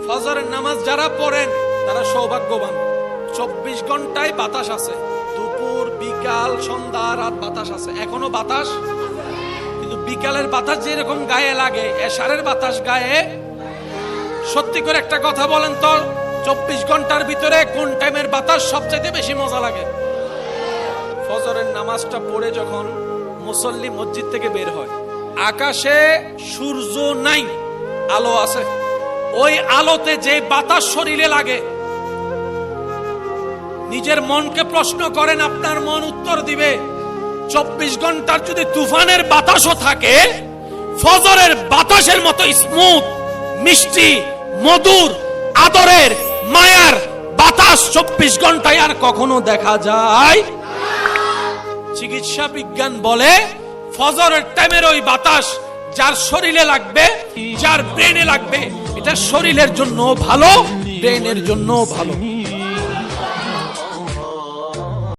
ফজরের নামাজ যারা পড়েন তারা সৌভাগ্যবান। 24 ঘন্টায় বাতাস আছে, দুপুর বিকাল সন্ধ্যা রাত বাতাস আছে। এখনো বাতাস, কিন্তু বিকালের বাতাস যেরকম গায়ে লাগে এশারের বাতাস গায়ে। সত্যি করে একটা কথা বলেন তো, 24 ঘন্টার ভিতরে কোন টাইমের বাতাস সবচেয়ে বেশি মজা লাগে? ফজরের নামাজটা পড়ে যখন মুসল্লি মসজিদ থেকে বের হয়, আকাশে সূর্য নাই, আলো আছে। ওই আলোতে যে বাতাস শরীরে লাগে, নিজের মনকে প্রশ্ন করেন, আপনার মন উত্তর দিবে 24 ঘন্টার যদি তুফানের বাতাসও থাকে, ফজরের বাতাসের মতো স্মুথ, মিষ্টি, মধুর, আদরের, মায়ার বাতাস 24 ঘন্টায় আর কখনো দেখা যায়? চিকিৎসা বিজ্ঞান বলে ফজরের টাইমের ওই বাতাস যার শরীরে লাগবে, যার ব্রেনে লাগবে, এটা শরীরের জন্য ভালো, ব্রেনের জন্য ভালো।